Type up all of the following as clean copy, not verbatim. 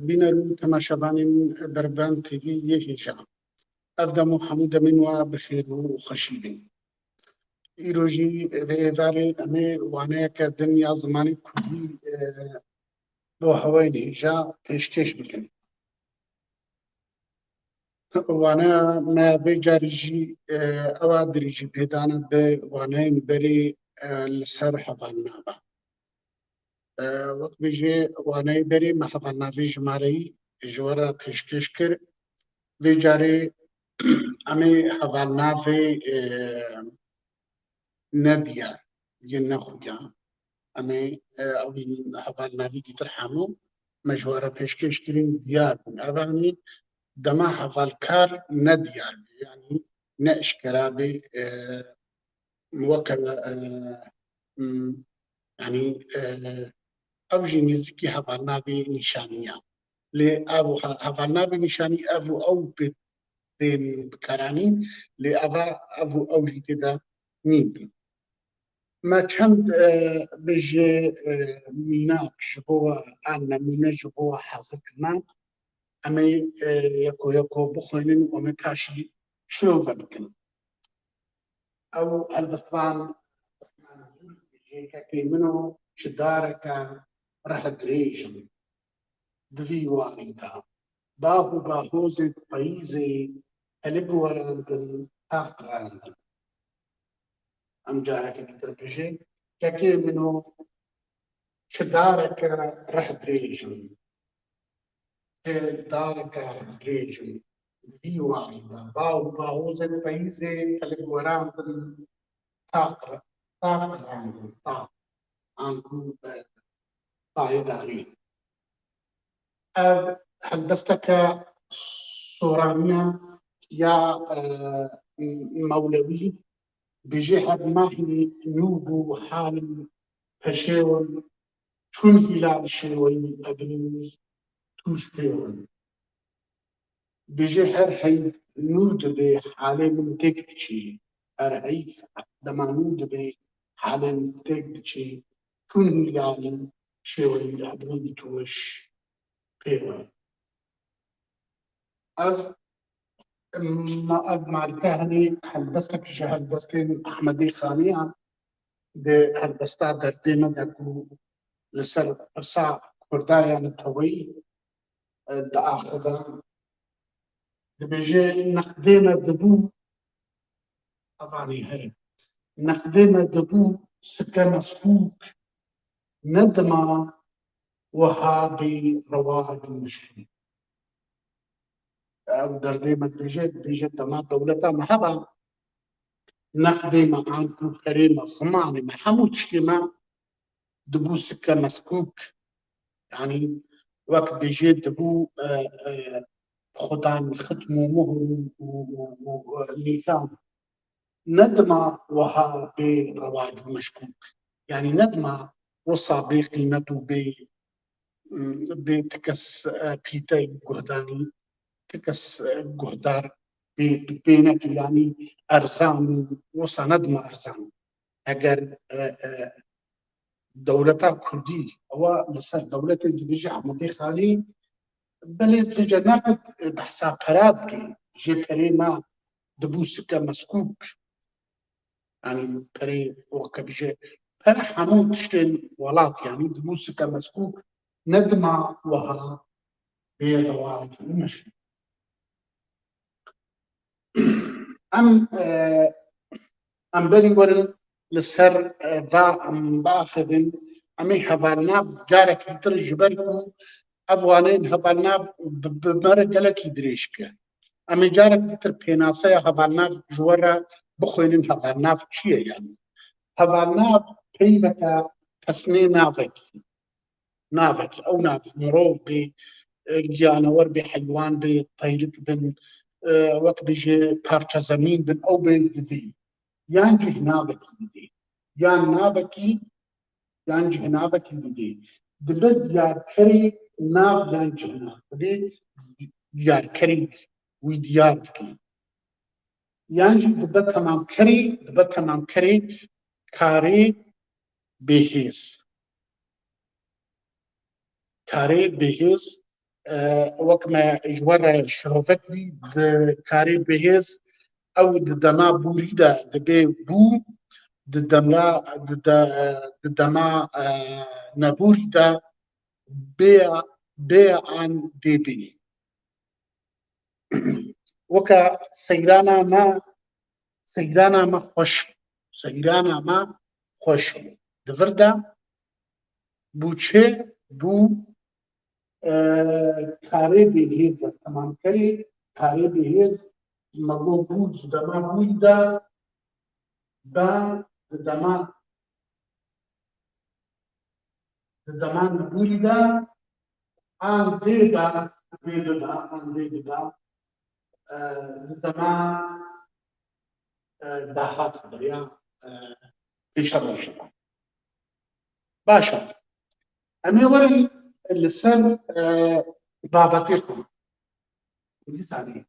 بینەرو تەماشەبانین بەربان تیوی یەکێکە ئەفدەم و هەموو دەمین وە بەخێر و خەشی بین ئیرۆژی ێڤارێ ئەمێ وانەیەکە دنیا زمانی کوردی بۆ هەوای نێژا پێشکەش بکەن وانە مابێ جاریژی ئەوە دریژی پێدانە بێ وانەیەن بەرێ لەسەر هەڤالنامە وەک بێژێ وانەی بەرێ مە هەڤالناڤی ژمارەیی ژوەرە پێشکەش کرد vê carê em ê hevalnavê nediye yên nexuya em ê ew hevalnavî dîtir hemû me ji we re pêşkêş kirin diyar bûn evanî dema hevalkar nediyar bê yanî ne eşkera bê weke yanî ew jî nêzîkî hevalnavê nîşaniya lê ev hevalnavê nîşanî ev û ew pê tên bikaranî lê ev û ew jî têde nîn bîn me çend bêjê mînak ji bo we an nemûne ji bo we hezirkirine em ê yeko yeko bixwînin û em ê paşî şirove bikin ew helbestvan bêjêkekê min û ji dareke rehe dirêj in di vî wanî de باغ و باهۆزێک پەیزێ هەلێ بوەرandin تاقرandin ئەم جارێکێکی تر بژێ کەکێ من û çi dareke reh dirêj in çi dareke dirêj in vî wanî de باغ و باهۆzên peyizê hەlێ bûwerandin taqirandin taq an ku tayê darî ev helbesteke soraniya ya mewlewî bêjê her mahî nû bû halin peşêwan çûn hilal şêweyî ebinî tûş pêwan bêjê her heyv nû dibê halê min têk diçî her heyv dema nû dibê halê min têk diçî çûn hilalin şêweyî ebinî tûş pêwan ev معرکه هەنێ helbestek ji helbestên Ehmedî Xaniyan dê helbesta derdê me de ku li ser pirsa Kurda yani teweyî diaxive dibêje neqdê me dibû evanî heye neqdê me dibû sike meskûk ne dima wiha bê rewaj mişkî ew derdê me dibêje dema dewleta me heba نقدê me an ku ferê me zimanê me hemû tiştê me dibû sike meskûk yanî wek bêjê dibû xudan xitm û muhr û nîsan ne dima wiha bê rewaj û meşkûk yanî ne dima wisa bê qîmet û bê tikes pîteyî guhdanî tikes guhdar bê nekî yanî erzan wisa ne dima erzan eger dewleta Kurdî ewa li ser dewletê dibêje Ehmedî Xanî belê bêje naqet behsa pera dike jê perê me dibû sike meskûk yanî perê weke bêje pere hemû tiştên welat yanî dibû sike meskûk ne dima wiha bê rewaj û meşkûk em berî werin li ser em biaxivin em ê hevalnav carekî tir ji ber ku ev waneyên hevalnav bi me re gelekî dirêj kir em ê carekî tir pênaseya hevalnav ji we re bixwînin hevalnav çi ye yanî hevalnav peyveke pesnê navekî ew nav mirov bê giyanewer bê heywan bê teyrik bin wek bêjê parça zemîn bin ew bê didî yan cih navekî didî yan navekî yan cih navekî didî dibe diyarkerê nav yan cihna dibê diyarkerê wî diyar dikî yan jî dibe temamkerê karê bêhêz وەکمە ژوەرە شرۆڤەتری کارێ بەهێز ئەو ددەما بووریدا دەبێ بوو ددەما نەبووریدا بێ ئان دێبێ وەکە سەیرانە مە خۆش دڤردا بووچێ بوو کارێ بێهێزە تەمامکەرێ کارێ بێهێز مەگۆ بوو ددەما بوویدا بە ددەما نەبووریدا ئان دێدا ددەما داهات یا پێشە ڕۆژەدا باشە ئەمێ وەرن لەسەر بابەتێکم دیسانێ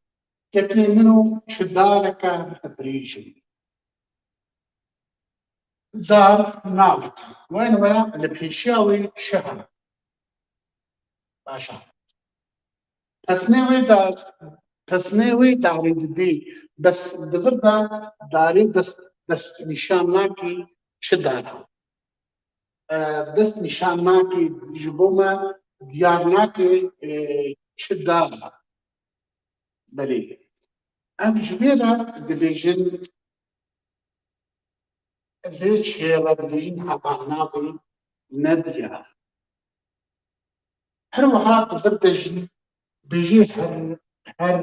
کەکێ من و چ دارەکە درێژی دار ناوەکە وایە لە پێشیاوی شەهر باشە پەسنێوەی دارێ ددێ بەس دڤردا دارێ دەست نیشان ناکێ چ دارە دەست نیشان ناکێ ji bo me diyar nake çi dar e belê em ji vê re dibêjin vê çêre dibêjin hevalnavê ne diyar her wiha divir de jî bêjê her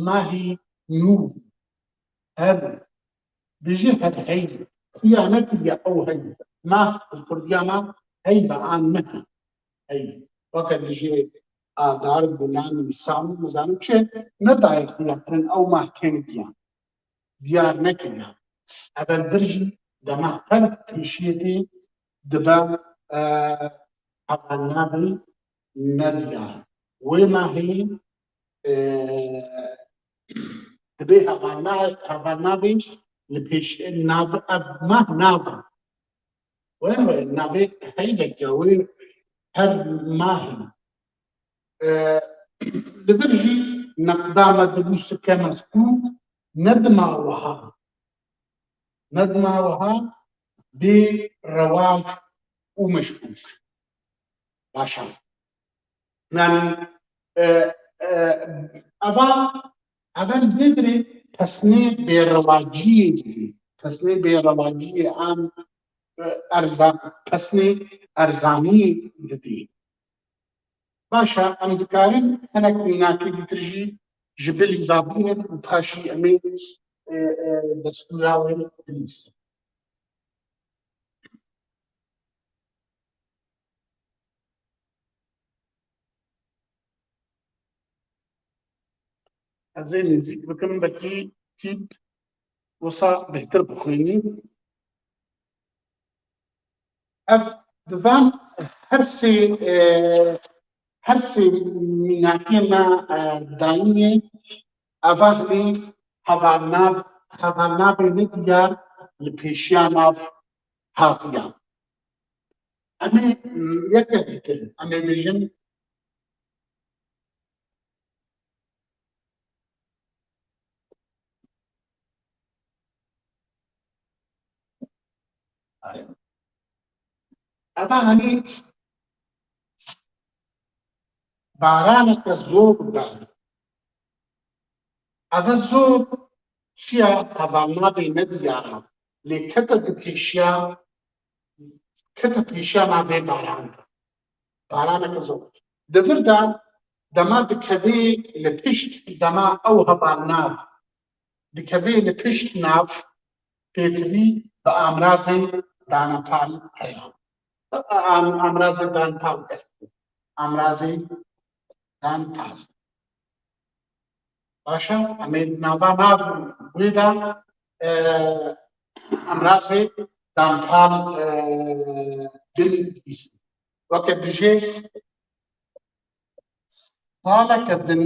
mahî nû bêjê her hey xuya nekiriye ew hey mah bi kurdiya me hey be an mehe hey وەکە dijê ئادار بوونان ویسام مەزانم çê nedayê xuya kirin ew mah kêm diyan diyar nekiriyan evelbir jî dema her pêşiyê tê dibe hevalnavê nediyar wê mahê dibê hevalnavê li pêşî ev mah nava navê heyleke wê her mahî li vir jî neqda me dibû sike mezkûr nedima wiha bê rewaj û meşkûk başa yani evel bêdirê pesnê bêrewaciyê didê pesnê bêrewaciyê an pesnê erzaniyê didê باشە ئەم دikarin hinek mînakê dîtir jî ji bilî dabînin û paşî em ê destûra wê binivîsin ez ê nêzik bikim belkî tîp wisa bêhtir bixwînî ev divan her sê mînakiyên me daniyê eva hilê hevalnavê nediyar li pêşiya nav hatiyan em ê yeke dîtirin em ê bêjin eva hilê baraneke zor da eva zor çiya hevalnavê nediyara lê kete pêşiya navê baran baraneke zor divir de dema dikevê li pişt dema ew hevalnav dikevê li pişt nav pêtivî bi amrazê danepal heye amrazê danepal amrazê danepal başa em ê nava nav wê de amrazê danepal binivîsin weke dijê saleke din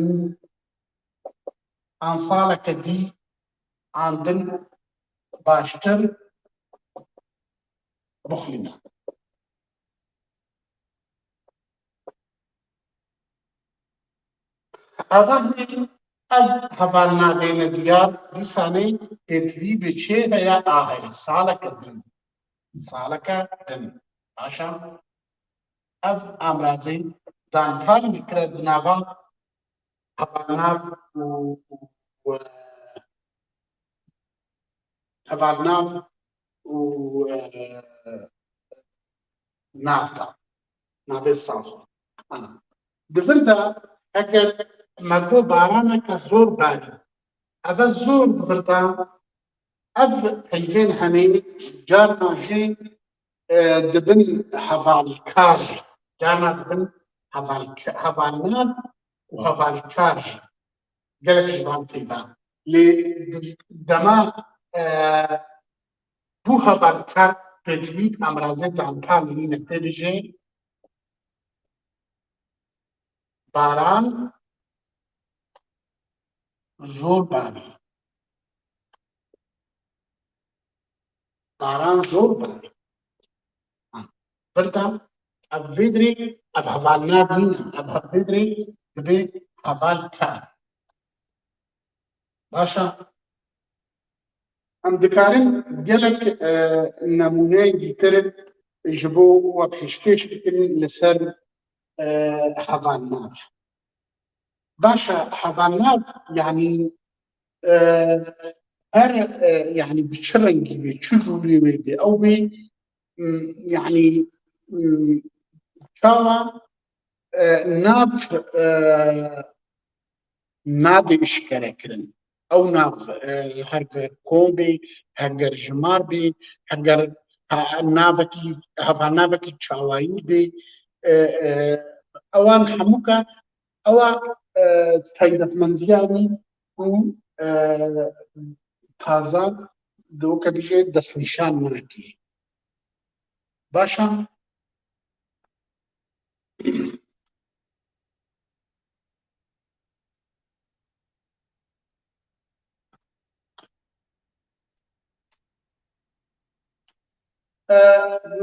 an saleke dî an din baştir bixwîne هەڤاهێ ئەڤ هەڤالناغێنە دیار دیسانەی پێتوی بچێ هەیە ئاهەیە ساڵەکە دن ساڵەکە دن باشە ئەڤ ئامرازەی دانتانی کرە دناڤا هەڤالناڤ و هەڤالناڤ و نافتا ناوێ ساڵ دڤردا ئەگەر مەگۆ بارانێکە زۆر باری ئەڤە زۆر دڤردا ئەڤ پەیڤێن هەنێ جارنا ژێ دبن هەڤالکار جارنا دبن هەڤالناv û هەڤالکار gelek ji van peyva lê dema bû hevalkar pêdivî emraze dantal lîne tê bije baran zor barî baran zor barî birda ev vê dirê ev hevalnav nîne ev vê dirê dibe hevalkar başa em dikarin gelek nemûneyên dîtir ji bo we pêşkêş bikin li ser hevalnav باشا حضانات يعني هر يعني بتشرنجي بتشجولي بي او بي يعني شاوا ناف نادي اشكركرن او ناف هرجر كومبي هرجر جمار بي هرجر نافكي هفا نافكي تشاواي بي اوان حموكا او تایبەتمەندیانی و تازە دەوکە بژێ دەستنیشان منەکی باشە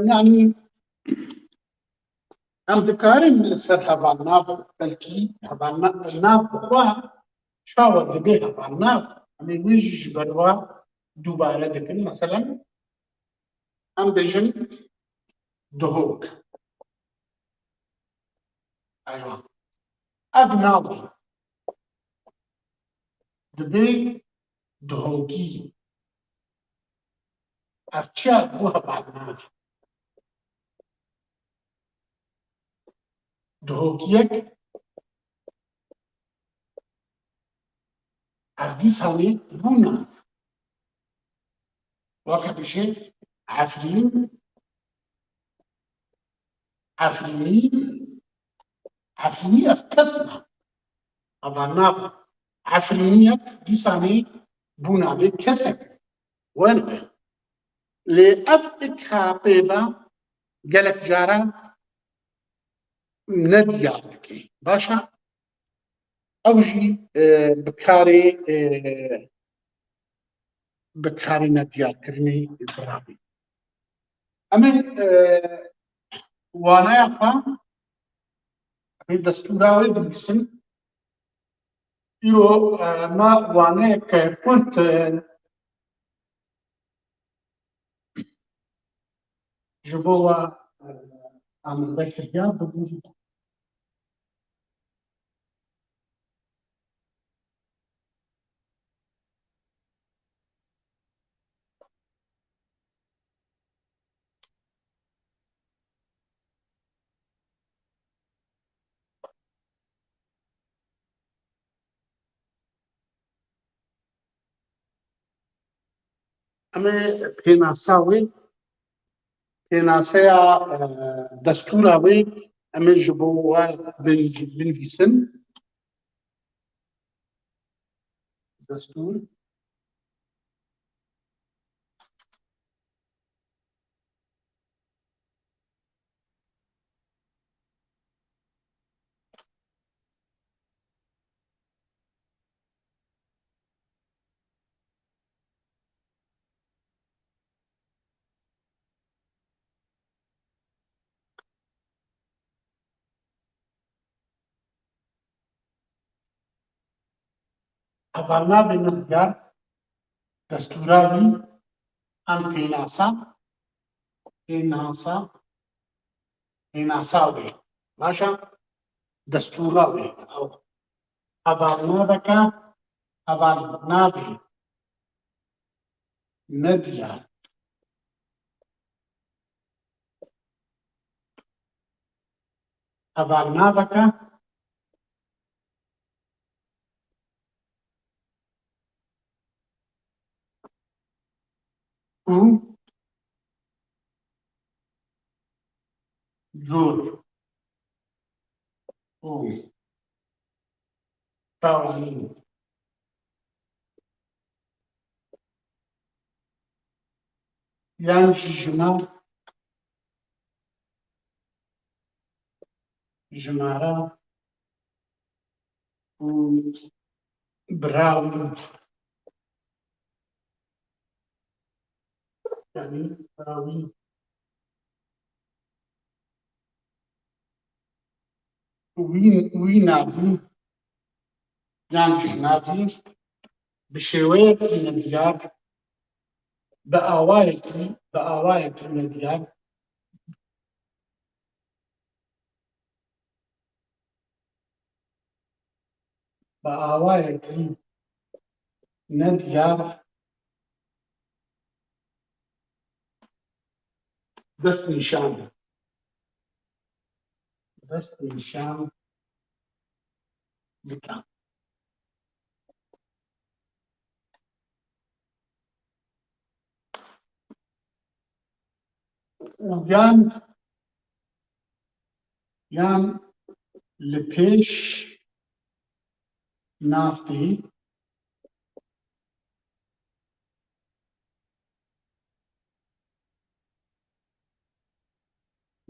يعني ئەم دikarin li ser hevalnav belkî hevalnav bixwe çawa dibe hevalnav emê wê jî ji ber we dubare dikin meselen em bijin dihok eywa ev navê dibe dihokî ev çiya bû hevalnav dihokiyek ev dîsanê bû nav weke bişê efrîn efrînî efrînî ev kes ne hevalnav efrîniyek dîsanê bû navê kesek wene lê ev ikha pêva gelek caran ne diyar dike başa ew jî bikarê nediyarkirinê birabî em ê waneya xwe em ê destûra wê binivîsin îro me waneyeke kurt ji bo we amade kiriya bibû em ê pênasa wê pênaseya destûra wê em ê ji bo we binivîsin destûr هەڤارنابێ نەتیار دەستوراوی ئەم پێناساوێ باشە دەستوراوێ ئەو هەڤارنابەکە هەڤارنابێ نەدیار هەڤارنابەکە زۆر تاوانین یان ژمارە براون یعنی براوی وی ناوی یان جناوی بە شێوەیەکی نەدیار بە ئاوایەکی نەدیار بە ئاوایەکی نەدیار دەست نیشان بکە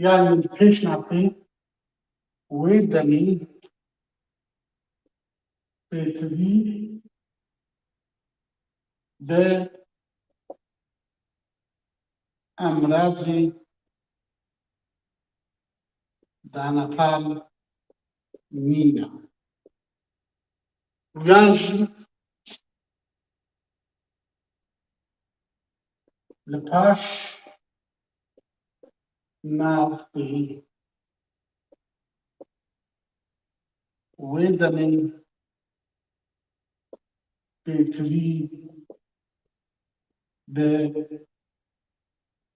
یان لە پێش نافتی وێ دەنێ پێتوی بە ئەمرازی دانەپال نینە یانژی لە پاش نافتی وێ دەنێ پێتوی بە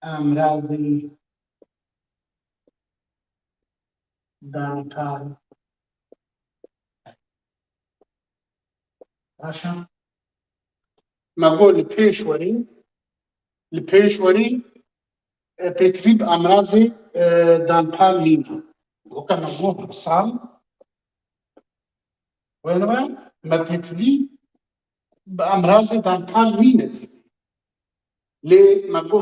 ئەمرازی دانەپال باشە مەگۆ لە پێشوەری پێتوی بە ئەمرازی دانەپال نینە وەکە مەگۆ ساڵ وێنەوە مە پێتوی بە ئەمرازی دانەپال نینە لێ مەگۆ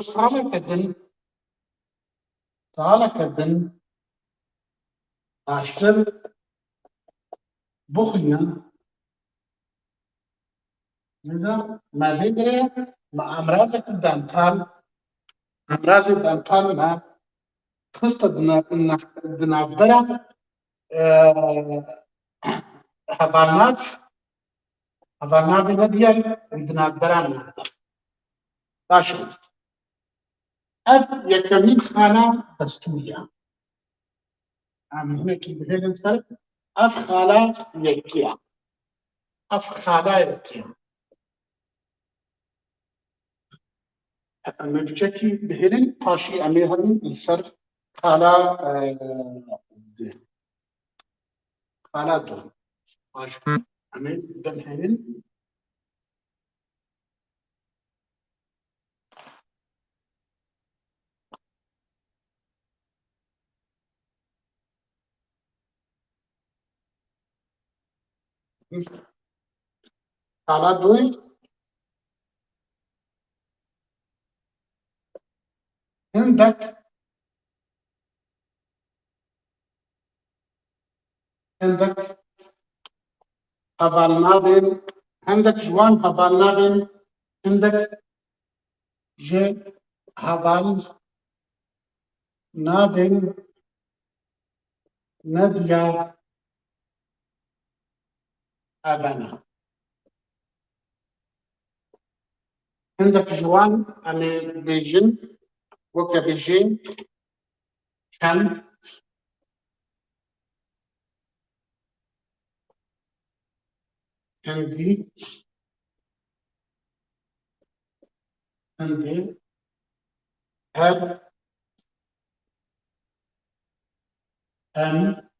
ساڵەکە دن باشتر بخوینە لذا ما بيدري مع أمراضك أمراض الدانتال ما خصة دنابرة هذانات نديال دنابرة نزدر باشا أف يكمين خانة دستورية هنا كي بهيلن سر أف خالة يكيا نتیجه بهرین پاشی امیر هم سر خالا دو پاش امیر دم هرین خالا دوی هندك هبالنابن عندك جوان هبالنابن عندك جي هبال نابن نديا أبنا عندك جوان أنا بيجن وكا بيجين كان عندي هب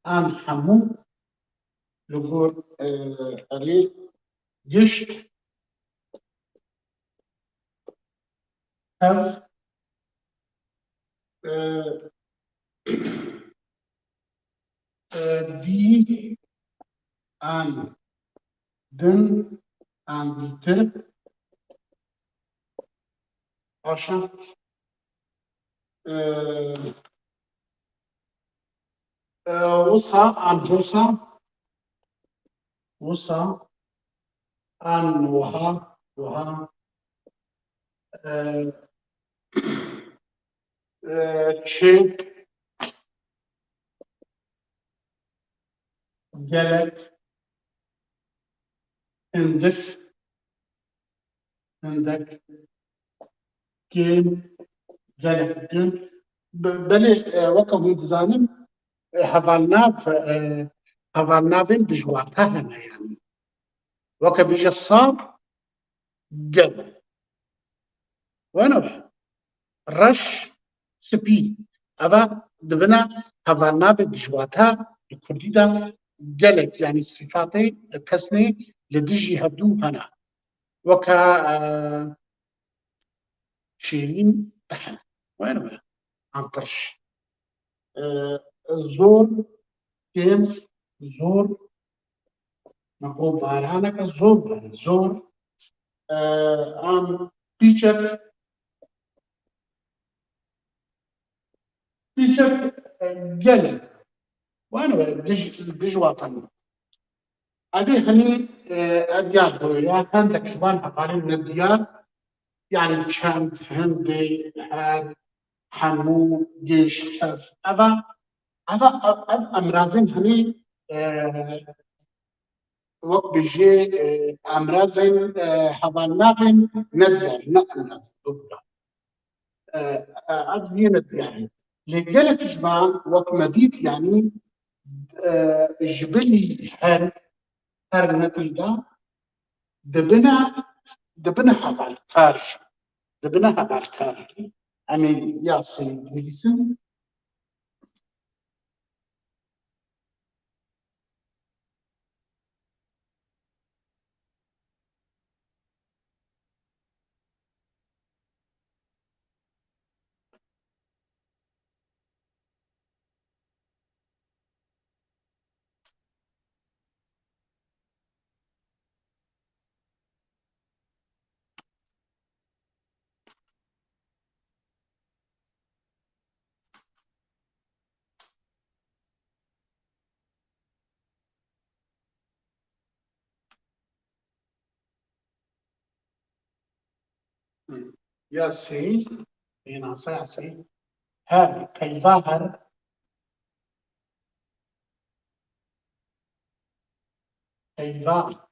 أن حمو لقول أريد جشت هف دي أن دن أن ديتر عشان وصا أن وصا أن وها تشي جلك عندك كيم جلك دن بلي وكم يتزانم هفالنافين بجواتها هنا يعني وكبيج الصار قبل وانا رش سبي أبا دبنا هفالنافين بجواتها الكردي دا قلت يعني الصفاتي كسني لدجي هبدو هنا وكا شيرين تحن وانا عن قرش زور كيم زور نقول بارانك زور عن بيشر قلب وانا دج وطني هذه هني ابيات يا عندك شبان اقاليم من الديار يعني كان هندي هاد حمو جيش خف أبا امرازين هني وقت بيجي امرازين حضاناهن ندير نأمراز دوبلا أبين يعني لقلت جبان وقت مديت يعني جبلي هر نتيجة دبنا حفال خارج دبنا حفال خارج يعني ياسي بيسن ياسي هنا سياسي هذا كيظاهر كيظاهر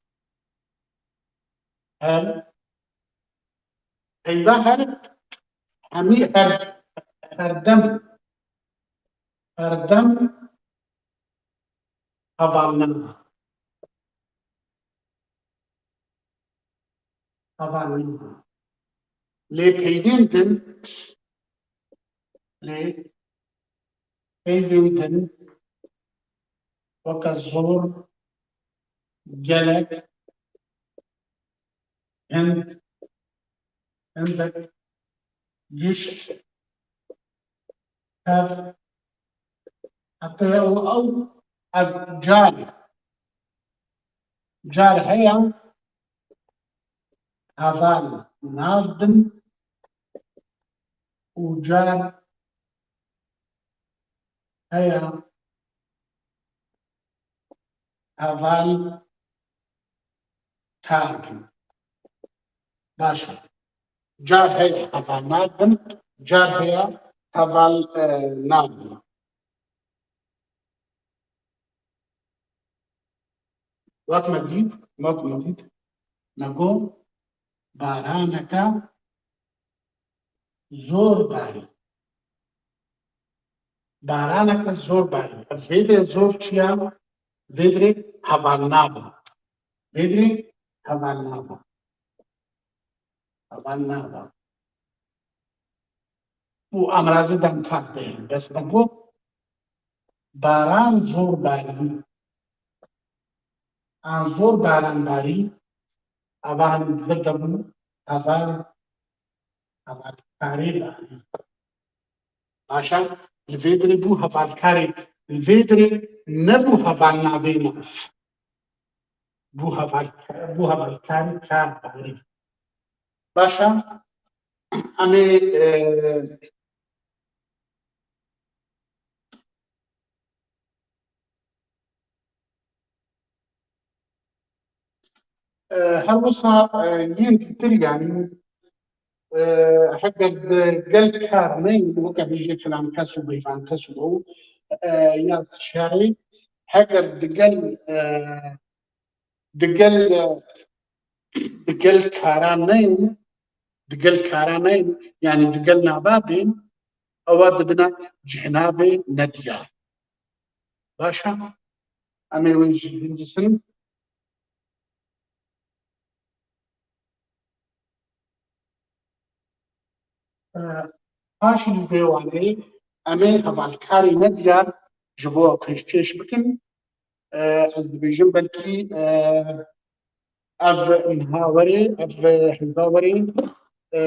كيظاهر حمي هردم هردم أظلمها أظلمها لكيدنتن لكيدنتن وكالزور جلك عندك جيش هذا حتى أو جار هي هذان نادن وجار هي هذان كاركن باشا جار هي هذان نادن جار هي هذان نادن وقت مديد نقول بارانك زۆر باری بارانەکە زۆر باری vêdrê zor çiya vêdrê heval nabe vêdrê heval nabe heval nabe û emrazî demkar bêyî bes vego baran zor barî an zor baranbarî evan dir debû hevalkarê barî baş e li vêdrê bû hevalkarê li vêdrê nebû hevalnavê nav bû hevalkarê kar barî baş e em ê her wisa yên dîtir yanî heger gel kar neyên weke bêje filan kes û bêvan kes û ew ya şerê heger digel karan neyên yanî digel navabên ewa dibine cihinavê nediyar baş e em ê wê jî binivîsin paşî vê waneyê em ê hevalkarê nediyar ji bo pêşkêş bikin ez dibêjim belkî ev niha werê ev hêva werê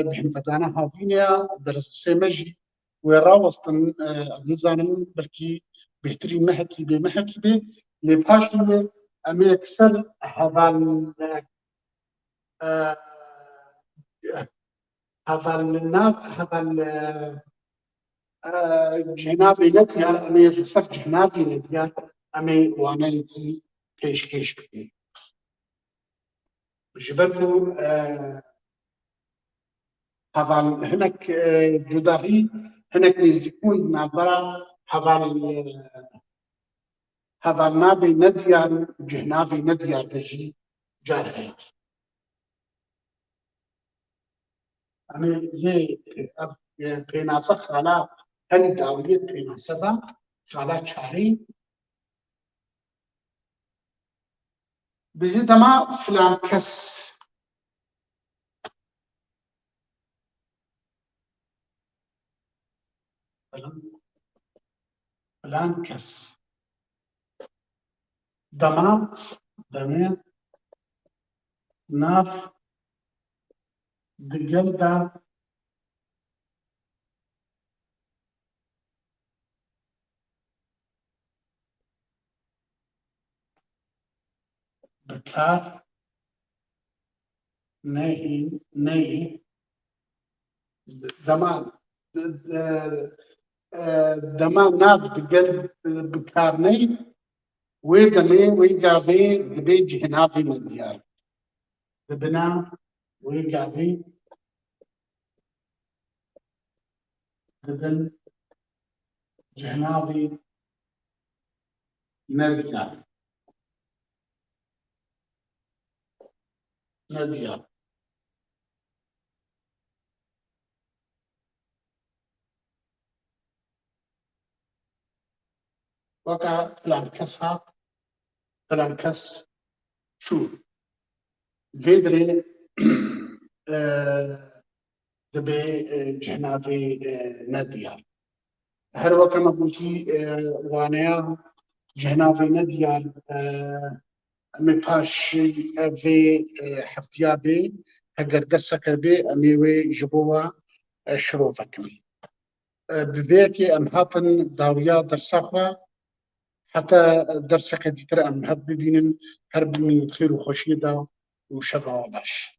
bi hinvedana havîne ya dersê me jî wê rawestin ez nizanim belkî bêhtirî mehekî bê mehekî bê lê paşî wê em ê ekser heval cihinavê nediyar em ê li ser cihinavê nediyar em ê waneyekî pêşkêş bikin ji ber ku heval hinek cudahî hinek nêzîkbûn navbera hevalnavê nediyar û cihinavê nediyar de jî car heye em ê yê ev pênase xala herî dawiyê pênase da xala çarî bijî dema filan kes filan kes dema demê nav digel da bikar neyê dema nav digel bikar ney wê demê wê gavê dibe cihinavê nediyar dibina wê gavê dibin cihinavê nediyar weka filan kes hat filan kes çû vêdrê dibe cihinavê nediyar her weke me gotî waneya cihinavê nediyar em ê paşî ev vê heftiya bê heger derseke bê em ê wê ji bo we şirov bikin bi vê yekê em hatin dawiya dersa xwe heta derseke dîtir em hev bibînin her bimînin xêr û xweşiyê de û şeva we baş